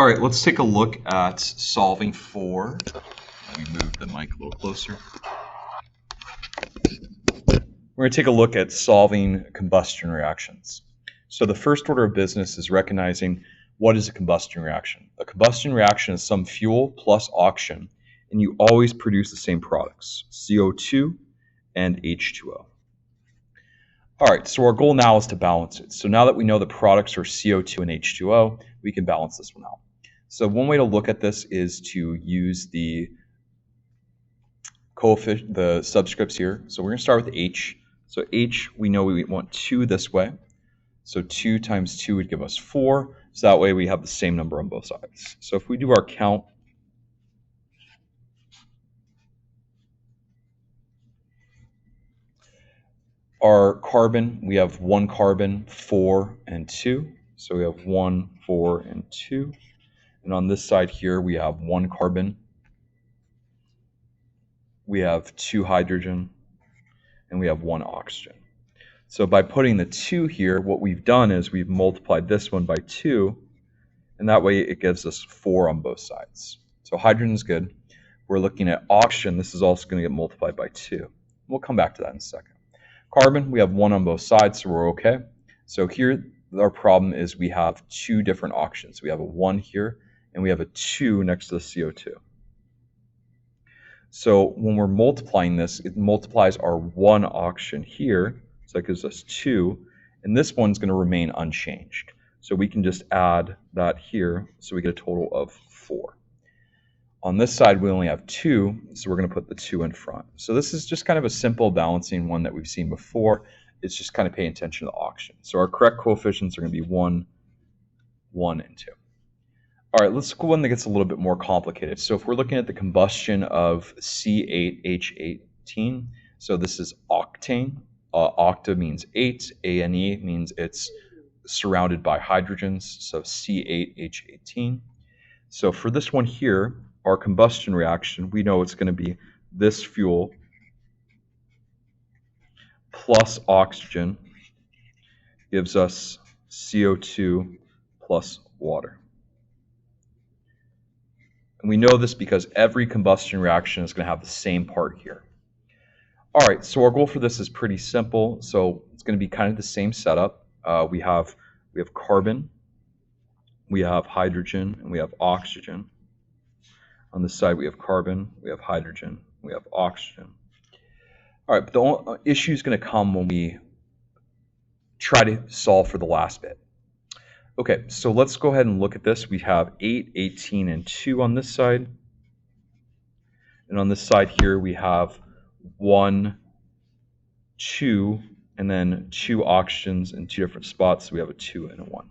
All right, let's take a look at solving for, let me move the mic a little closer. We're going to take a look at solving combustion reactions. So the first order of business is recognizing what is a combustion reaction. A combustion reaction is some fuel plus oxygen, and you always produce the same products, CO2 and H2O. All right, so our goal now is to balance it. So now that we know the products are CO2 and H2O, we can balance this one out. So one way to look at this is to use the coefficient, the subscripts here. So we're going to start with H. So H, we know we want 2 this way. So 2 times 2 would give us 4. So that way we have the same number on both sides. So if we do our count, our carbon, we have 1 carbon, 4, and 2. So we have 1, 4, and 2. And on this side here, we have 1 carbon, we have 2 hydrogen, and we have 1 oxygen. So by putting the 2 here, what we've done is we've multiplied this one by 2, and that way it gives us 4 on both sides. So hydrogen is good. We're looking at oxygen. This is also going to get multiplied by 2. We'll come back to that in a second. Carbon, we have 1 on both sides, so we're okay. So here, our problem is we have 2 different oxygens. We have a 1 here, and we have a 2 next to the CO2. So when we're multiplying this, it multiplies our 1 oxygen here, so that gives us 2, and this one's going to remain unchanged. So we can just add that here, so we get a total of 4. On this side, we only have 2, so we're going to put the 2 in front. So this is just kind of a simple balancing one that we've seen before. It's just kind of paying attention to the oxygen. So our correct coefficients are going to be 1, 1, and 2. All right, let's go one that gets a little bit more complicated. So if we're looking at the combustion of C8H18, so this is octane. Octa means 8, ANE means it's surrounded by hydrogens, so C8H18. So for this one here, our combustion reaction, we know it's going to be this fuel plus oxygen gives us CO2 plus water. And we know this because every combustion reaction is going to have the same part here. All right, so our goal for this is pretty simple. So it's going to be kind of the same setup. We have carbon, we have hydrogen, and we have oxygen. On this side, we have carbon, we have hydrogen, we have oxygen. All right, but the issue is going to come when we try to solve for the last bit. Okay, so let's go ahead and look at this. We have 8, 18, and 2 on this side. And on this side here, we have 1, 2, and then 2 oxygens in 2 different spots. So we have a 2 and a 1.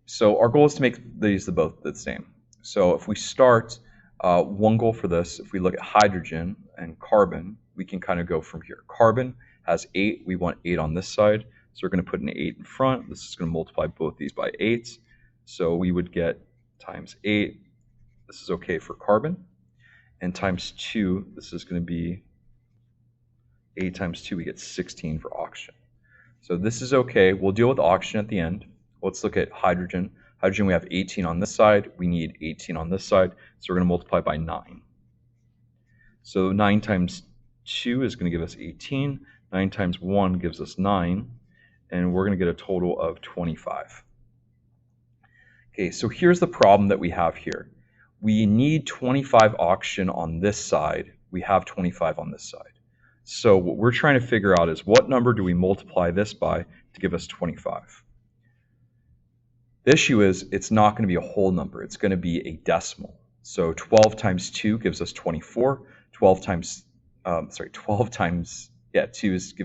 So our goal is to make these both the same. So if we start, one goal for this, if we look at hydrogen and carbon, we can kind of go from here. Carbon has 8. We want 8 on this side. So we're going to put an 8 in front. This is going to multiply both these by 8. So we would get times 8. This is okay for carbon. And times 2, this is going to be 8 times 2, we get 16 for oxygen. So this is okay. We'll deal with oxygen at the end. Let's look at hydrogen. Hydrogen, we have 18 on this side. We need 18 on this side. So we're going to multiply by 9. So 9 times 2 is going to give us 18. 9 times 1 gives us 9. And we're going to get a total of 25. Okay, so here's the problem that we have here. We need 25 oxygen on this side. We have 25 on this side. So what we're trying to figure out is what number do we multiply this by to give us 25? The issue is it's not going to be a whole number. It's going to be a decimal. So 12 times 2 gives us 24. 2 gives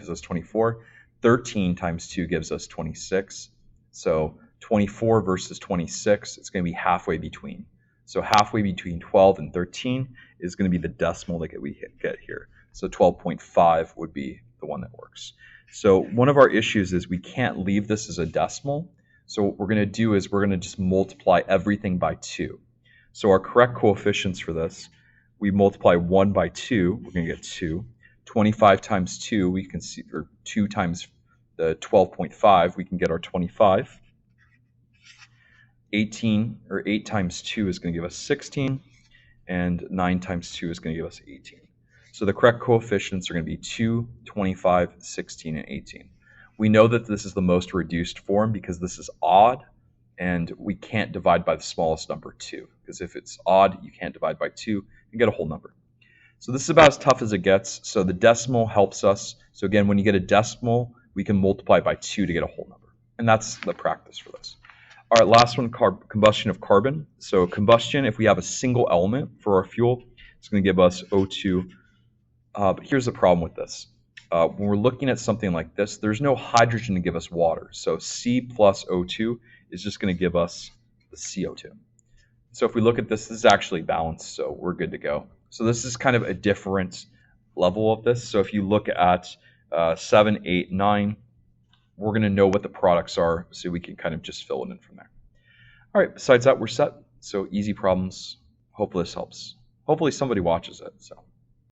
us 24. 13 times 2 gives us 26. So 24 versus 26, it's going to be halfway between. So halfway between 12 and 13 is going to be the decimal that we get here. So 12.5 would be the one that works. So one of our issues is we can't leave this as a decimal. So what we're going to do is we're going to just multiply everything by 2. So our correct coefficients for this, we multiply 1 by 2, we're going to get 2. 25 times 2, we can see, or 2 times the 12.5, we can get our 25. 18, or 8 times 2 is going to give us 16, and 9 times 2 is going to give us 18. So the correct coefficients are going to be 2, 25, 16, and 18. We know that this is the most reduced form because this is odd, and we can't divide by the smallest number, 2, because if it's odd, you can't divide by 2 and get a whole number. So this is about as tough as it gets. So the decimal helps us. So again, when you get a decimal, we can multiply by 2 to get a whole number. And that's the practice for this. All right, last one, combustion of carbon. So combustion, if we have a single element for our fuel, it's going to give us O2. But here's the problem with this. When we're looking at something like this, there's no hydrogen to give us water. So C plus O2 is just going to give us the CO2. So if we look at this, this is actually balanced, so we're good to go. So this is kind of a different level of this. So if you look at 7, 8, 9, we're going to know what the products are, so we can kind of just fill it in from there. All right, besides that, we're set. So easy problems. Hopefully this helps. Hopefully somebody watches it. So.